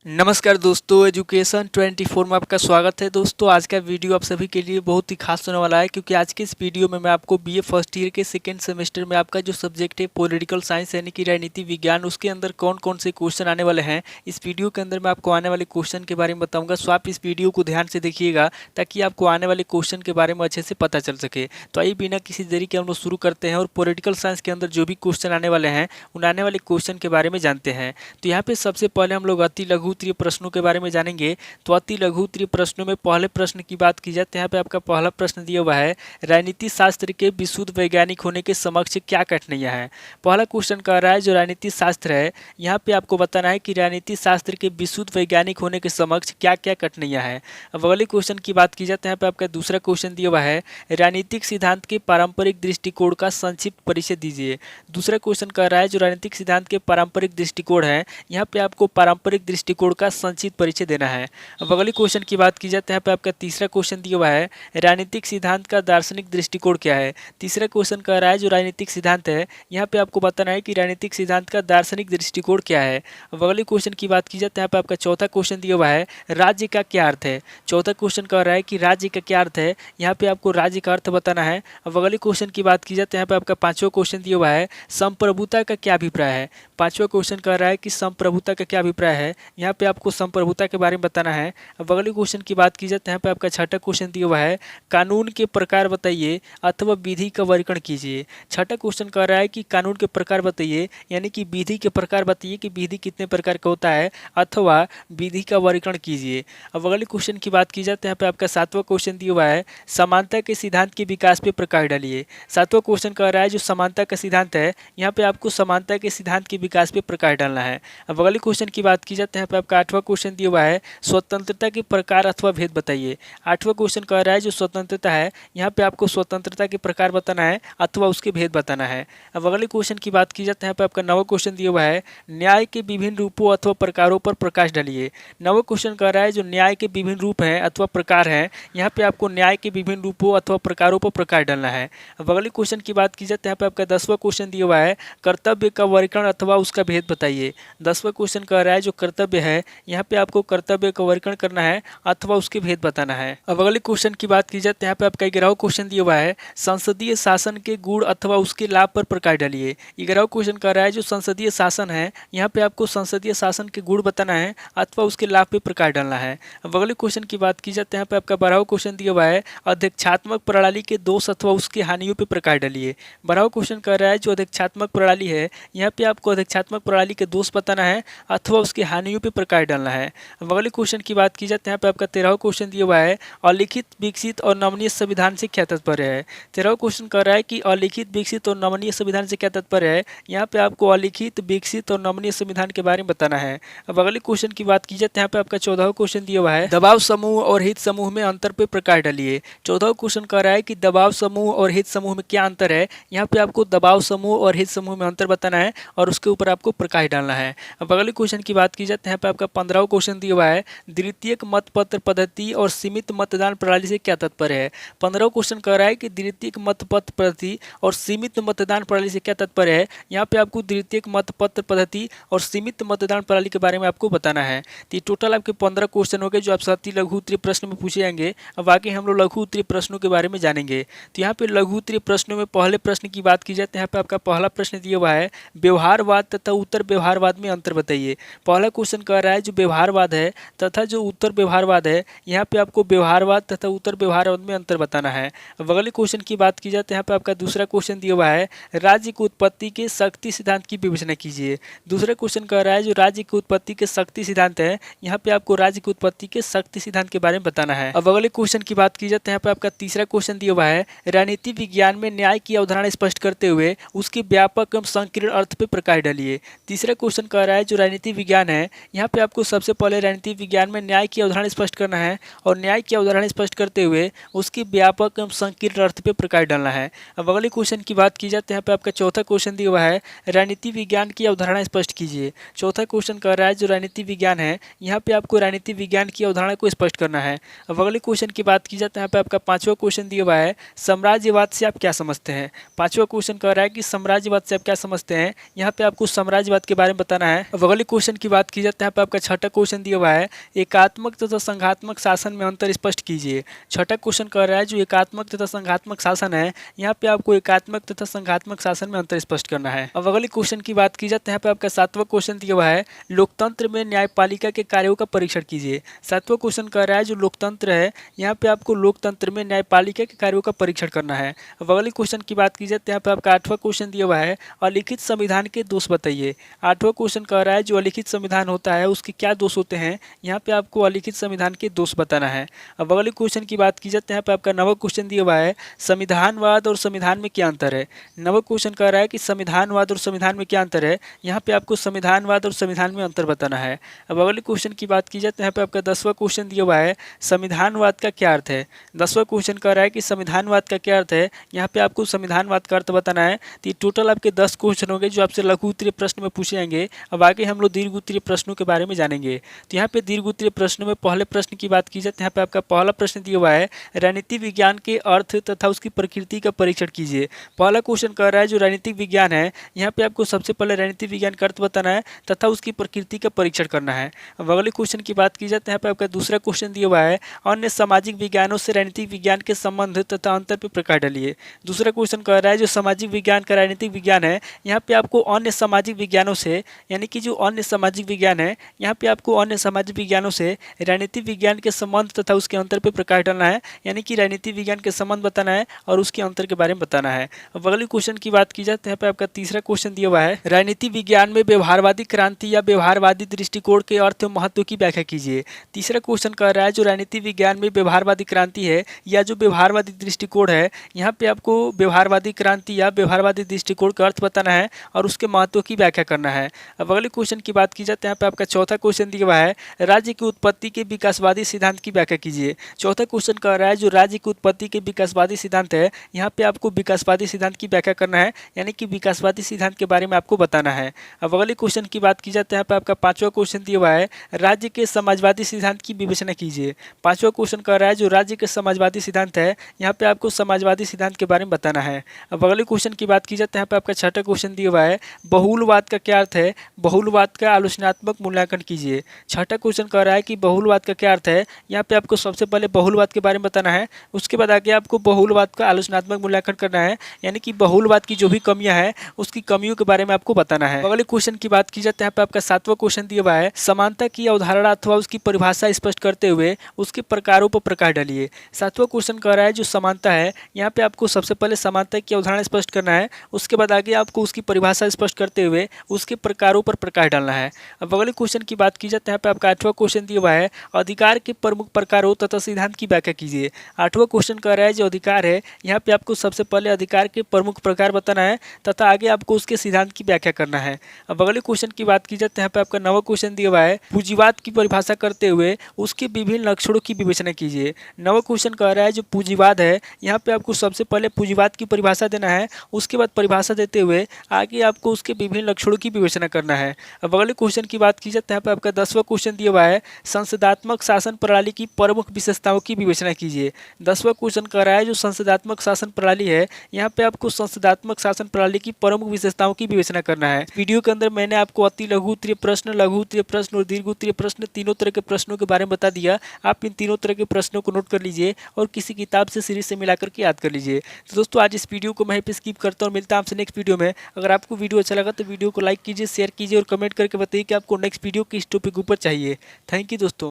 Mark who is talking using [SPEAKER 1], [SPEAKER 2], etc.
[SPEAKER 1] नमस्कार दोस्तों, एजुकेशन 24 में आपका स्वागत है। दोस्तों, आज का वीडियो आप सभी के लिए बहुत ही खास होने वाला है, क्योंकि आज के इस वीडियो में मैं आपको बीए फर्स्ट ईयर के सेकेंड सेमेस्टर में आपका जो सब्जेक्ट है पॉलिटिकल साइंस यानी कि राजनीति विज्ञान, उसके अंदर कौन कौन से क्वेश्चन आने वाले हैं, इस वीडियो के अंदर मैं आपको आने वाले क्वेश्चन के बारे में बताऊँगा। सो आप इस वीडियो को ध्यान से देखिएगा ताकि आपको आने वाले क्वेश्चन के बारे में अच्छे से पता चल सके। तो आइए बिना किसी देरी के हम लोग शुरू करते हैं और पॉलिटिकल साइंस के अंदर जो भी क्वेश्चन आने वाले हैं उन आने वाले क्वेश्चन के बारे में जानते हैं। तो यहाँ पे सबसे पहले हम लोग अति लघु उत्तरीय प्रश्नों के बारे में जानेंगे। तो अति लघु उत्तरीय प्रश्नों में पहले प्रश्न की बात की जाए तो यहाँ पे आपका पहला प्रश्न दिया हुआ है, राजनीति शास्त्र के विशुद्ध वैज्ञानिक होने के समक्ष क्या कठिनाइयाँ हैं। पहला क्वेश्चन कह रहा है जो राजनीति शास्त्र है, यहाँ पे आपको बताना है कि राजनीति शास्त्र के विशुद्ध वैज्ञानिक होने के समक्ष क्या क्या कठिनाइयाँ हैं। अब अगले क्वेश्चन की बात की जाए तो यहाँ पे आपका दूसरा क्वेश्चन दिया हुआ है, राजनीतिक सिद्धांत के पारंपरिक दृष्टिकोण का संक्षिप्त परिचय दीजिए। दूसरा क्वेश्चन कह रहा है जो राजनीतिक सिद्धांत के पारंपरिक दृष्टिकोण है, यहाँ पे आपको पारंपरिक दृष्टिकोण का संक्षिप्त परिचय देना है। अब अगले क्वेश्चन की बात की जाए तो यहाँ पे आपका तीसरा क्वेश्चन दिया हुआ है, राजनीतिक सिद्धांत का दार्शनिक दृष्टिकोण क्या है। तीसरा क्वेश्चन कह रहा है जो राजनीतिक सिद्धांत है, यहाँ पे आपको बताना है कि राजनीतिक सिद्धांत का दार्शनिक दृष्टिकोण क्या है। अब अगले क्वेश्चन की बात की जाए तो यहाँ पे आपका चौथा क्वेश्चन दिया हुआ है, राज्य का क्या अर्थ है। चौथा क्वेश्चन कह रहा है कि राज्य का क्या अर्थ है, यहाँ पे आपको राज्य का अर्थ बताना है। अब अगले क्वेश्चन की बात की जाए तो यहाँ पे आपका पांचवा क्वेश्चन दिया हुआ है, संप्रभुता का क्या अभिप्राय है। पांचवा क्वेश्चन कह रहा है कि संप्रभुता का क्या अभिप्राय है, यहाँ पे आपको संप्रभुता के बारे में बताना है। अब अगले क्वेश्चन की बात की जाए तो यहाँ पे आपका छठा क्वेश्चन दिया हुआ है, कानून के प्रकार बताइए अथवा विधि का वर्गीकरण कीजिए। छठा क्वेश्चन कह रहा है कि कानून के प्रकार बताइए, यानी कि विधि के प्रकार बताइए कि विधि कितने प्रकार का होता है अथवा विधि का वर्गीकरण कीजिए। अब अगले क्वेश्चन की बात की जाए तो यहाँ पे आपका सातवां क्वेश्चन दिया हुआ है, समानता के सिद्धांत के विकास पे प्रकाश डालिए। सातवां क्वेश्चन कह रहा है जो समानता का सिद्धांत है, यहाँ पे आपको समानता के सिद्धांत के विकास पे प्रकाश डालना है। अब अगले क्वेश्चन की बात की जाए तो यहाँ पे आपका आठवां क्वेश्चन दिया हुआ है, स्वतंत्रता के प्रकार अथवा भेद बताइए। आठवां क्वेश्चन कह रहा है जो स्वतंत्रता है, यहाँ पे आपको स्वतंत्रता के प्रकार बताना है अथवा उसके भेद बताना है। अब अगले क्वेश्चन की बात की जाए तो यहाँ पे आपका नवा क्वेश्चन दिया हुआ है, न्याय के विभिन्न रूपों अथवा प्रकारों पर प्रकाश डालिए। नवा क्वेश्चन कह रहा है जो न्याय के विभिन्न रूप हैं अथवा प्रकार हैं, यहाँ पे आपको न्याय के विभिन्न रूपों अथवा प्रकारों पर प्रकाश डालना है। अब अगले क्वेश्चन की बात की जाए तो यहाँ पे आपका 10वां क्वेश्चन दिया हुआ है, कर्तव्य का वर्गीकरण अथवा उसका भेद बताइए। 10वां क्वेश्चन कह रहा है जो कर्तव्य है, यहाँ पे आपको कर्तव्य का वर्गीकरण करना है अथवा उसके भेद बताना है। अब अगले क्वेश्चन की बात की जाए तो यहाँ पे आपका 11वां क्वेश्चन दिया हुआ है, संसदीय शासन के गुण अथवा उसके लाभ पर प्रकाश डालिए। 11वां क्वेश्चन कह रहा है जो संसदीय शासन है, यहाँ पे आपको संसदीय शासन के गुण बताना है अथवा उसके लाभ पे प्रकाश डालना है। अब अगले क्वेश्चन की बात की जाए तो यहाँ पे आपका 12वां क्वेश्चन दिया हुआ है, अध्यक्षात्मक प्रणाली के दोष अथवा उसकी हानियों पे प्रकाश डालिए। 12वां क्वेश्चन कह रहा है जो अध्यक्षात्मक प्रणाली है, यहाँ पे आपको अध्यक्षात्मक प्रणाली के दोष बताना है अथवा उसकी हानियों पे प्रकाश डालना है। अब अगले क्वेश्चन की बात की जाए तो यहाँ पे आपका 13वां क्वेश्चन दिया हुआ है, अलिखित विकसित और नमनीय संविधान से क्या तात्पर्य है। 13वां क्वेश्चन कह रहा है कि अलिखित विकसित और नमनीय संविधान से क्या तात्पर्य है, यहाँ पे आपको अलिखित विकसित और नमनीय संविधान के बारे में बताना है। अब अगले क्वेश्चन की बात की जाए तो यहाँ पे आपका 14वां क्वेश्चन दिया हुआ है, दबाव समूह और हित समूह में अंतर पे प्रकाश डालिए। 14वां क्वेश्चन कह रहा है कि दबाव समूह और हित समूह में क्या अंतर है, यहाँ पे आपको दबाव समूह और हित समूह में अंतर बताना है और उसके ऊपर आपको प्रकाश डालना है। अब अगले क्वेश्चन की बात की जाए तो यहाँ पे आपका 15वां क्वेश्चन दिया हुआ है, द्वितीयक मतपत्र पद्धति और सीमित मतदान प्रणाली से क्या तात्पर्य है। 15वां क्वेश्चन कह रहा है कि द्वितीयक मतपत्र पद्धति और सीमित मतदान प्रणाली से क्या तात्पर्य है, यहाँ पे आपको द्वितीयक मतपत्र पद्धति और सीमित मतदान प्रणाली के बारे में आपको बताना है। तो ये टोटल आपके 15 क्वेश्चन हो गए जो आप अति लघु उत्तरीय प्रश्न में पूछे जाएंगे। अब आगे हम लोग लघु उत्तरीय प्रश्नों के बारे में जानेंगे। तो यहाँ पे लघु उत्तरीय प्रश्नों में पहले प्रश्न की बात की जाए तो यहाँ पे आपका पहला प्रश्न दिया हुआ है, व्यवहारवाद तथा उत्तर व्यवहारवाद में अंतर बताइए। पहला क्वेश्चन कह रहा है जो व्यवहारवाद है तथा जो उत्तर व्यवहारवाद है, यहाँ पे आपको व्यवहारवाद तथा उत्तर व्यवहारवाद में अंतर बताना है। अब अगले क्वेश्चन की बात की जाए तो यहाँ पे आपका दूसरा क्वेश्चन दिया हुआ है, राज्य की उत्पत्ति के शक्ति सिद्धांत की विवेचना कीजिए। दूसरा क्वेश्चन कह रहा है जो राज्य की उत्पत्ति के शक्ति सिद्धांत है, यहाँ पे आपको राज्य की उत्पत्ति के शक्ति सिद्धांत के बारे में बताना है। अब अगले क्वेश्चन की बात की जाए तो यहाँ पे आपका तीसरा क्वेश्चन दिया हुआ है, राजनीति विज्ञान में न्याय की अवधारणा स्पष्ट करते हुए उसके व्यापक एवं संकीर्ण अर्थ पे प्रकाश डालिए। तीसरा क्वेश्चन कह रहा है जो राजनीति विज्ञान है, यहाँ पे आपको सबसे पहले राजनीति विज्ञान में न्याय की अवधारणा स्पष्ट करना है और न्याय की अवधारणा स्पष्ट करते हुए उसकी व्यापक एवं संकीर्ण अर्थ पे प्रकाश डालना है। अब अगले क्वेश्चन की बात की जाए तो यहाँ पे आपका चौथा क्वेश्चन दिया हुआ है, राजनीति विज्ञान की अवधारणा स्पष्ट कीजिए। चौथा क्वेश्चन कह रहा है जो राजनीति विज्ञान है, यहाँ पे आपको राजनीति विज्ञान की अवधारणा को स्पष्ट करना है। अब अगले क्वेश्चन की बात की जाए तो यहाँ पे आपका पांचवा क्वेश्चन दिया हुआ है, साम्राज्यवाद से आप क्या समझते हैं। पांचवा क्वेश्चन कह रहा है कि साम्राज्यवाद से आप क्या समझते हैं, यहाँ पे आपको साम्राज्यवाद के बारे में बताना है। अब अगले क्वेश्चन की बात की जाए तो यहाँ यहाँ पे आपका छठा क्वेश्चन दिया हुआ है, एकात्मक तथा संघात्मक शासन में अंतर स्पष्ट कीजिए। छठा क्वेश्चन कह रहा है जो एकात्मक तथा संघात्मक शासन है, यहाँ पे आपको एकात्मक तथा संघात्मक शासन में अंतर स्पष्ट करना है। अब अगले क्वेश्चन की बात की जाए तो यहाँ पे आपका सातवां क्वेश्चन दिया हुआ है, लोकतंत्र में न्यायपालिका के कार्यों का परीक्षण कीजिए। सातवां क्वेश्चन कह रहा है जो लोकतंत्र है, यहाँ पे आपको लोकतंत्र में न्यायपालिका के कार्यों का परीक्षण करना है। अब अगले क्वेश्चन की बात की जाए तो यहाँ पे आपका आठवां क्वेश्चन दिया हुआ है, अलिखित संविधान के दोष बताइए। आठवां क्वेश्चन कह रहा है जो अलिखित संविधान होता है उसके क्या दोष होते हैं, यहाँ पे आपको अलिखित संविधान के दोष बताना है। अब अगले क्वेश्चन की बात की जाए तो यहाँ पे आपका नवा क्वेश्चन दिया हुआ है, संविधानवाद और संविधान में क्या अंतर है। नवा क्वेश्चन कह रहा है कि संविधानवाद और संविधान में क्या अंतर है, यहाँ पे आपको संविधानवाद और संविधान में अंतर बताना है। अब अगले क्वेश्चन की बात की जाए तो यहाँ पे आपका 10वां क्वेश्चन दिया हुआ है, संविधानवाद का क्या अर्थ है। 10वां क्वेश्चन कह रहा है कि संविधानवाद का क्या अर्थ है, यहाँ पे आपको संविधानवाद का अर्थ बताना है। तो ये टोटल आपके 10 क्वेश्चन होंगे जो आपसे लघु उत्तरीय प्रश्न में पूछे जाएंगे। अब आगे हम लोग दीर्घ उत्तरीय प्रश्नों के बारे में जानेंगे। तो यहाँ पे दीर्घ उत्तरीय प्रश्नों में पहले प्रश्न की बात की जाए तो यहाँ पे आपका पहला प्रश्न दिया हुआ है, राजनीति विज्ञान के अर्थ तथा उसकी प्रकृति का परीक्षण कीजिए। पहला क्वेश्चन कह रहा है जो राजनीतिक विज्ञान है, यहाँ पे आपको सबसे पहले राजनीतिक विज्ञान का अर्थ बताना है तथा उसकी प्रकृति का परीक्षण करना है। अब अगले क्वेश्चन की बात की जाए तो यहाँ पे आपका दूसरा क्वेश्चन दिया हुआ है, अन्य सामाजिक विज्ञानों से राजनीतिक विज्ञान के संबंध तथा अंतर पर प्रकाश डालिए। दूसरा क्वेश्चन कह रहा है जो सामाजिक विज्ञान का राजनीतिक विज्ञान है, यहाँ पे आपको अन्य सामाजिक विज्ञानों से, यानी कि जो अन्य सामाजिक विज्ञान है, यहाँ पे आपको अन्य सामाजिक विज्ञानों से राजनीतिक विज्ञान के संबंध तथा उसके अंतर पर प्रकाश डालना है, यानी कि राजनीतिक विज्ञान के संबंध बताना है और उसके अंतर के बारे में बताना है। अब अगले क्वेश्चन की बात की जाए तो यहाँ पे आपका तीसरा क्वेश्चन दिया हुआ है, राजनीति विज्ञान में व्यवहारवादी क्रांति या व्यवहारवादी दृष्टिकोण के अर्थ एवं महत्व की व्याख्या कीजिए। तीसरा क्वेश्चन कह रहा है जो राजनीति विज्ञान में व्यवहारवादी क्रांति है या जो व्यवहारवादी दृष्टिकोण है, यहाँ पे आपको व्यवहारवादी क्रांति या व्यवहारवादी दृष्टिकोण का अर्थ बताना है और उसके महत्व की व्याख्या करना है। अब अगले क्वेश्चन की बात की जाए तो यहाँ पे आपका चौथा क्वेश्चन दिया हुआ है, राज्य की उत्पत्ति के विकासवादी सिद्धांत की व्याख्या कीजिए। चौथा क्वेश्चन कह रहा है जो राज्य की उत्पत्ति के विकासवादी सिद्धांत है, यहाँ पे आपको विकासवादी सिद्धांत की व्याख्या करना है, यानी कि विकासवादी सिद्धांत के बारे में आपको बताना है। अब अगले क्वेश्चन की बात की जाए तो यहाँ पे आपका पांचवा क्वेश्चन दिया हुआ है, राज्य के समाजवादी सिद्धांत की विवेचना कीजिए। पांचवा क्वेश्चन कह रहा है जो राज्य के समाजवादी सिद्धांत है, यहाँ पे आपको समाजवादी सिद्धांत के बारे में बताना है। अब अगले क्वेश्चन की बात की जाए तो यहाँ पे आपका छठा क्वेश्चन दिया हुआ है, बहुलवाद का क्या अर्थ है, बहुलवाद का आलोचनात्मक मूल्यांकन कीजिए। छठा क्वेश्चन कह रहा है कि बहुलवाद का क्या अर्थ है, यहाँ पे आपको सबसे पहले बहुलवाद के बारे में बताना है, उसके बाद आगे आपको बहुलवाद का आलोचनात्मक मूल्यांकन करना है, यानी कि बहुलवाद की जो भी कमियां हैं उसकी कमियों के बारे में आपको बताना है। अगले क्वेश्चन की बात की जाए तो यहाँ पे आपका सातवां क्वेश्चन दिया हुआ है, समानता की अवधारणा अथवा उसकी परिभाषा स्पष्ट करते हुए उसके प्रकारों पर प्रकाश डालिए। सातवां क्वेश्चन कह रहा है जो समानता है, यहाँ पे आपको सबसे पहले समानता की अवधारणा स्पष्ट करना है, उसके बाद आगे आपको उसकी परिभाषा स्पष्ट करते हुए उसके प्रकारों पर प्रकाश डालना है। अब अगले क्वेश्चन की बात की जाए तो यहाँ पे आपका आठवां क्वेश्चन दिया हुआ है, अधिकार के प्रमुख प्रकारों तथा सिद्धांत की व्याख्या कीजिए। आठवां क्वेश्चन कह रहा है जो अधिकार है, यहाँ पे आपको सबसे पहले अधिकार के प्रमुख प्रकार बताना है तथा आगे आपको उसके सिद्धांत की व्याख्या करना है। अब अगले क्वेश्चन की बात की जाए तो यहाँ पे आपका नवा क्वेश्चन दिया हुआ है, पूंजीवाद की परिभाषा करते हुए उसके विभिन्न लक्षणों की विवेचना कीजिए। नवा क्वेश्चन कह रहा है जो पूंजीवाद है, यहाँ पे आपको सबसे पहले पूंजीवाद की परिभाषा देना है, उसके बाद परिभाषा देते हुए आगे आपको उसके विभिन्न लक्षणों की विवेचना करना है। अब अगले क्वेश्चन की बात की जाए तो यहाँ पे आपका 10वां क्वेश्चन दिया हुआ है, संसदात्मक शासन प्रणाली की प्रमुख विशेषताओं की विवेचना कीजिए। 10वां क्वेश्चन कह रहा है जो संसदात्मक शासन प्रणाली है, यहाँ पे आपको संसदात्मक शासन प्रणाली की प्रमुख विशेषताओं की विवेचना करना है। वीडियो के अंदर मैंने आपको अति लघु उत्तरीय प्रश्न, लघु उत्तरीय प्रश्न और दीर्घ उत्तरीय प्रश्न तीनों तरह के प्रश्नों के बारे में बता दिया। आप इन तीनों तरह के प्रश्नों को नोट कर लीजिए और किसी किताब से सीरीज से मिलाकर के याद कर लीजिए। तो दोस्तों आज इस वीडियो को मैं यहीं पे स्किप करता हूँ, मिलता हूं आपसे नेक्स्ट वीडियो में। अगर आपको वीडियो अच्छा लगा तो वीडियो को लाइक कीजिए, शेयर कीजिए और कमेंट करके बताइए कि आपको नेक्स्ट वीडियो किस टॉपिक ऊपर चाहिए। थैंक यू दोस्तों।